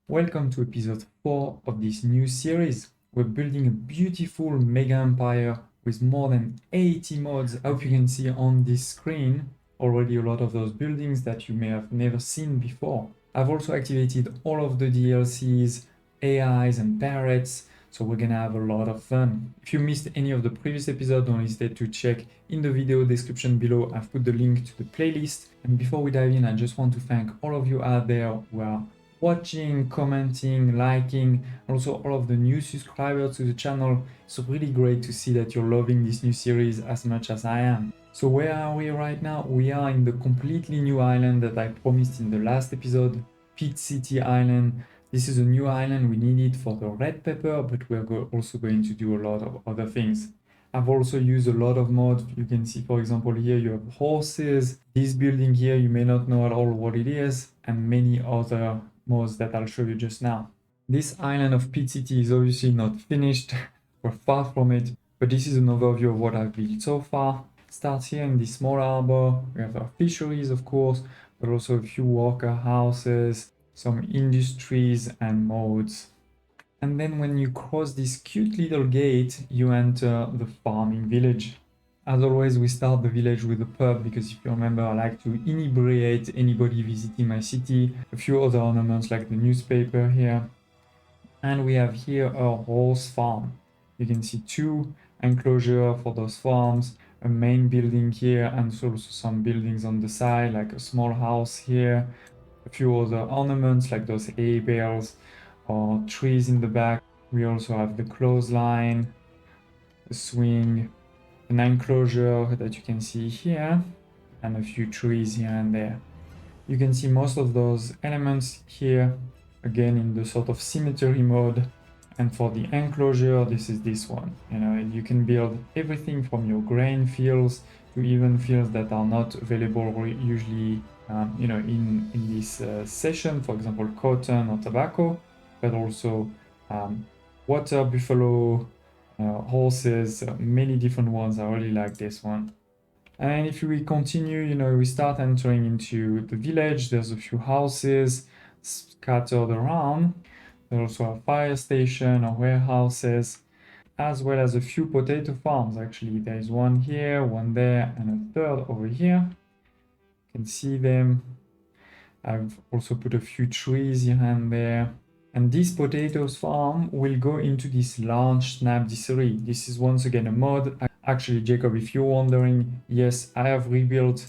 Welcome to episode 4 of this new series. We're building a beautiful mega empire with more than 80 mods. I hope you can see on this screen already a lot of those buildings that you may have never seen before. I've also activated all of the DLCs, AIs and parrots, so we're gonna have a lot of fun. If you missed any of the previous episodes, don't hesitate to check in the video description below. I've put the link to the playlist. And before we dive in, I just want to thank all of you out there who are watching, commenting, liking, and also all of the new subscribers to the channel. It's really great to see that you're loving this new series as much as I am. So where are we right now? We are in the completely new island that I promised in the last episode, Pit City Island. This is a new island we needed for the red pepper, but we're also going to do a lot of other things. I've also used a lot of mods. You can see, for example, here you have horses. This building here, you may not know at all what it is, and many other mods that I'll show you just now. This island of Pit City is obviously not finished. We're far from it, but this is an overview of what I've built so far. It starts here in this small harbor. We have our fisheries, of course, but also a few worker houses, some industries and modes. And then when you cross this cute little gate, you enter the farming village. As always, we start the village with a pub because if you remember, I like to inebriate anybody visiting my city. A few other ornaments like the newspaper here. And we have here a horse farm. You can see two enclosures for those farms, a main building here, and also some buildings on the side, like a small house here, a few other ornaments like those hay bales or trees in the back. We also have the clothesline, the swing, an enclosure that you can see here, and a few trees here and there. You can see most of those elements here, again in the sort of symmetry mode. And for the enclosure, this is this one. You can build everything from your grain fields to even fields that are not available usually, in this session, for example, cotton or tobacco, but also water buffalo, horses, many different ones. I really like this one. And if we continue, we start entering into the village. There's a few houses scattered around. There's also a fire station or warehouses, as well as a few potato farms. Actually, there's one here, one there, and a third over here. You can see them. I've also put a few trees here and there. And this potatoes farm will go into this large snap distillery. This is once again a mod. Actually, Jacob, if you're wondering, yes, I have rebuilt.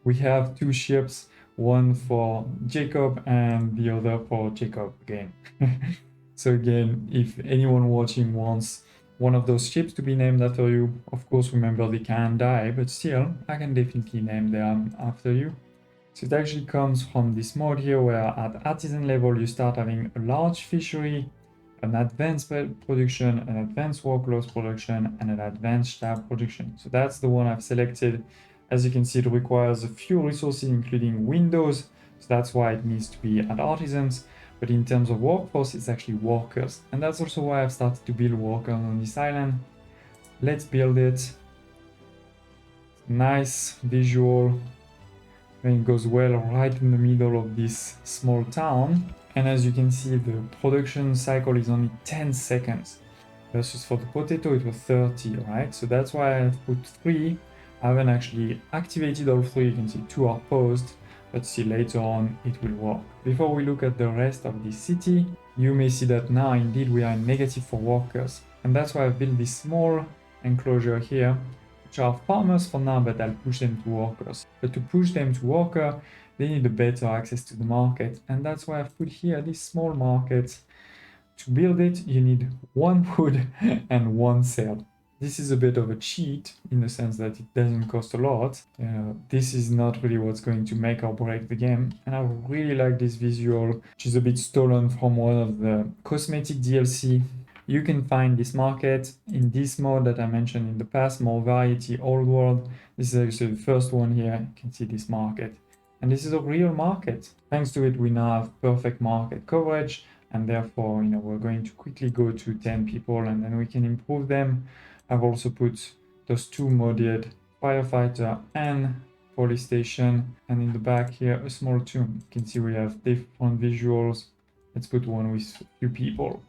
We have two ships, one for Jacob and the other for Jacob again. So again, if anyone watching wants one of those ships to be named after you, of course, remember they can die, but still, I can definitely name them after you. So it actually comes from this mode here where at artisan level you start having a large fishery, an advanced production, an advanced workload production, and an advanced staff production. So that's the one I've selected. As you can see, it requires a few resources, including windows. So that's why it needs to be at artisans. But in terms of workforce, it's actually workers. And that's also why I've started to build workers on this island. Let's build it. Nice visual. And it goes well right in the middle of this small town. And as you can see, the production cycle is only 10 seconds. Versus for the potato, it was 30, right? So that's why I've put 3. I haven't actually activated all 3. You can see 2 are paused, but see later on it will work. Before we look at the rest of this city, you may see that now indeed we are negative for workers. And that's why I've built this small enclosure here, which are farmers for now, but I'll push them to workers. But to push them to worker, they need a better access to the market. And that's why I've put here this small market. To build it, you need 1 wood and 1 cell. This is a bit of a cheat in the sense that it doesn't cost a lot. This is not really what's going to make or break the game. And I really like this visual, which is a bit stolen from one of the cosmetic DLC. You can find this market in this mode that I mentioned in the past, more variety, old world. This is actually the first one here. You can see this market. And this is a real market. Thanks to it, we now have perfect market coverage. And therefore, we're going to quickly go to 10 people and then we can improve them. I've also put those 2 modded firefighter and police station. And in the back here, a small tomb. You can see we have different visuals Let's put one with a few people.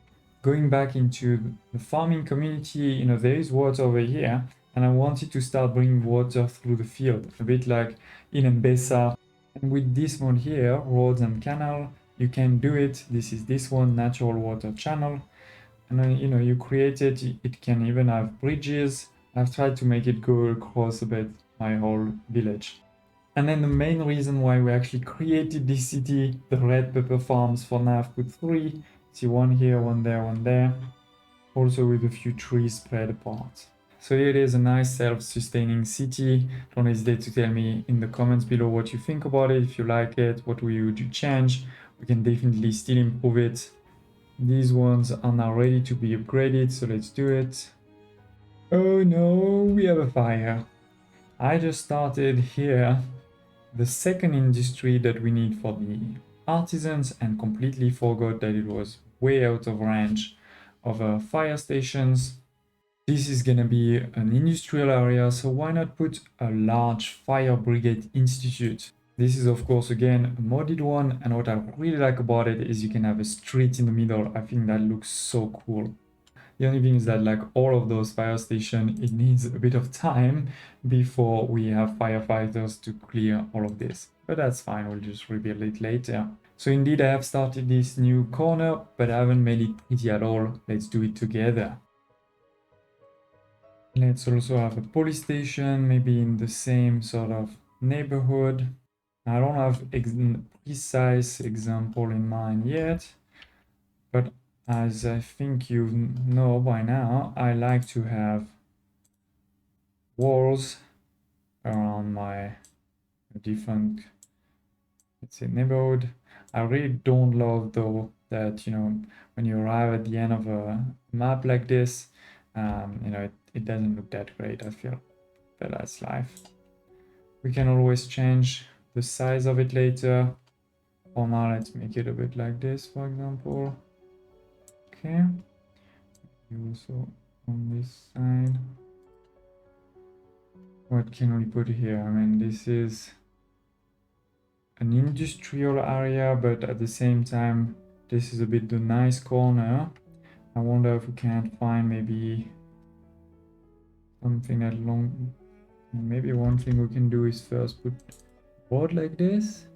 Going back into the farming community, there is water over here, and I wanted to start bringing water through the field, a bit like in Mbesa. And with this mod here, roads and canal, you can do it. This is this one, natural water channel. And then, you create it. It can even have bridges. I've tried to make it go across a bit my whole village. And then the main reason why we actually created this city, the red pepper farms, for now I've put 3. See, one here, one there, one there. Also with a few trees spread apart. So here it is, a nice self-sustaining city. Don't hesitate to tell me in the comments below what you think about it. If you like it, what would you change? We can definitely still improve it. These ones are now ready to be upgraded, so let's do it. Oh no, we have a fire. I just started here the second industry that we need for the artisans and completely forgot that it was way out of range of fire stations. This is gonna be an industrial area, so why not put a large fire brigade institute? This is of course again a modded one, and what I really like about it is you can have a street in the middle. I think that looks so cool. The only thing is that like all of those fire stations, it needs a bit of time before we have firefighters to clear all of this. But that's fine, we'll just rebuild it later. So indeed I have started this new corner, but I haven't made it pretty at all. Let's do it together. Let's also have a police station, maybe in the same sort of neighborhood. I don't have precise example in mind yet, but as I think you know by now, I like to have walls around my different, let's say, neighborhood. I really don't love though that, when you arrive at the end of a map like this, it doesn't look that great, I feel, but that's life. We can always change the size of it later. For now, let's make it a bit like this, for example. Okay. Also on this side. What can we put here? I mean, this is an industrial area, but at the same time, this is a bit the nice corner. I wonder if we can't find maybe something that long. Maybe one thing we can do is first put board like this.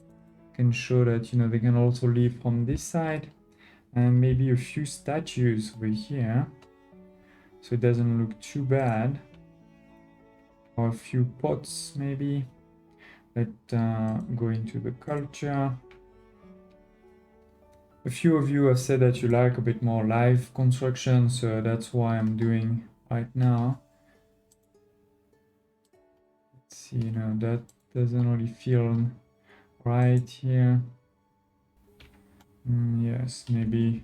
Can show that they can also live from this side, and maybe a few statues over here, so it doesn't look too bad. Or a few pots maybe. Let's go into the culture. A few of you have said that you like a bit more live construction, so that's why I'm doing right now. Let's see, that doesn't really feel right here. Yes, maybe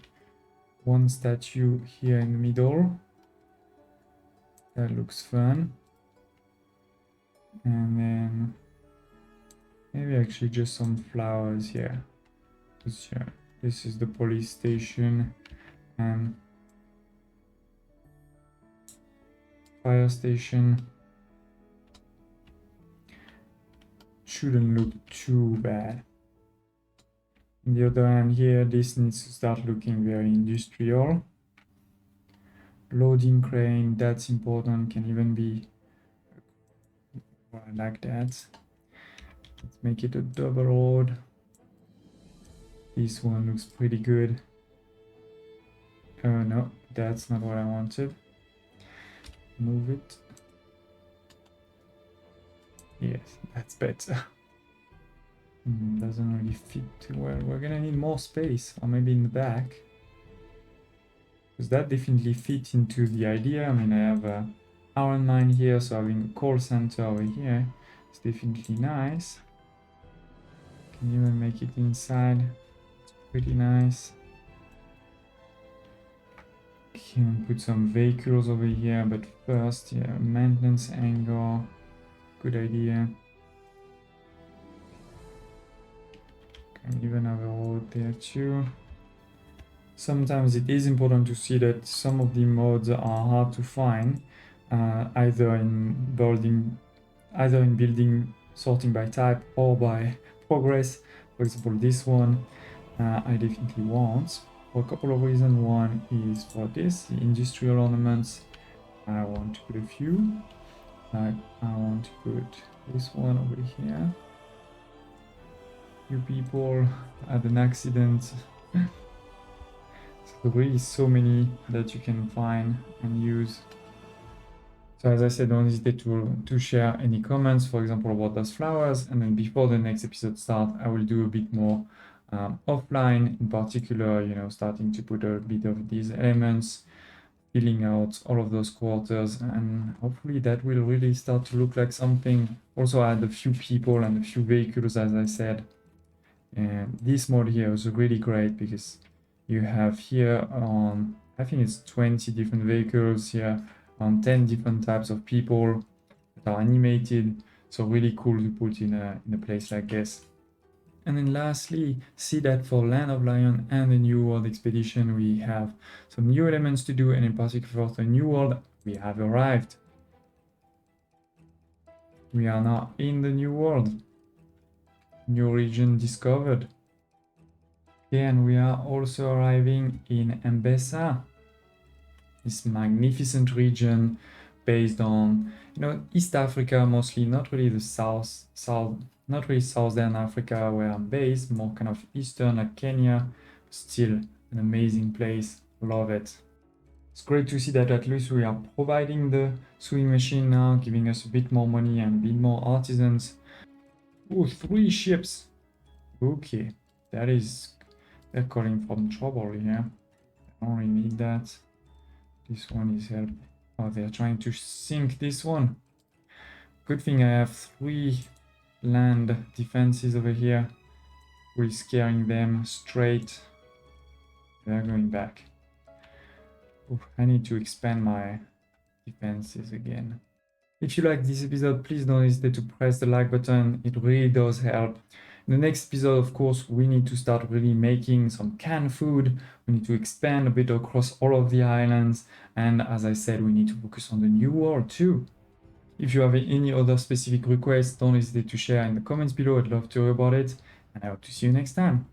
one statue here in the middle. That looks fun. And then maybe actually just some flowers here. This is the police station and fire station. Shouldn't look too bad. On the other hand here, this needs to start looking very industrial. Loading crane, that's important, can even be, well, I like that. Let's make it a double road. This one looks pretty good. Oh no, that's not what I wanted. Move it. Yes, that's better. Doesn't really fit too well. We're gonna need more space, or maybe in the back. Because that definitely fits into the idea. I mean, I have a iron mine here, so having a call center over here is definitely nice. Can even make it inside. It's pretty nice. Can put some vehicles over here, but first, yeah, maintenance angle. Good idea. Can even have a road there too. Sometimes it is important to see that some of the mods are hard to find, either in building sorting by type or by progress. For example, this one, I definitely want, for a couple of reasons. One is for this, the industrial ornaments. I want to put a few. Like, I want to put this one over here. Few people had an accident. So really so many that you can find and use. So as I said, don't hesitate to share any comments, for example, about those flowers. And then before the next episode starts, I will do a bit more offline, in particular, you know, starting to put a bit of these elements, filling out all of those quarters, and hopefully that will really start to look like something. Also add a few people and a few vehicles, as I said. And this mod here is really great because you have here on, I think it's 20 different vehicles here, on 10 different types of people that are animated. So really cool to put in a place like this. And then lastly, see that for Land of Lion and the New World Expedition, we have some new elements to do, and in particular for the New World, we have arrived. We are now in the New World. New region discovered. Okay, and we are also arriving in Mbesa, this magnificent region based on, you know, East Africa mostly, not really the not really Southern Africa where I'm based, more kind of Eastern like Kenya. Still an amazing place, love it. It's great to see that at least we are providing the sewing machine now, giving us a bit more money and a bit more artisans. Ooh, 3 ships. Okay, that is, they're calling from trouble here. I don't really need that. This one is help. Oh, they're trying to sink this one. Good thing I have 3 land defenses over here. We're scaring them straight. They're going back. Ooh, I need to expand my defenses again. If you like this episode, please don't hesitate to press the like button. It really does help. In the next episode, of course, we need to start really making some canned food. We need to expand a bit across all of the islands. And as I said, we need to focus on the new world too. If you have any other specific requests, don't hesitate to share in the comments below. I'd love to hear about it. And I hope to see you next time.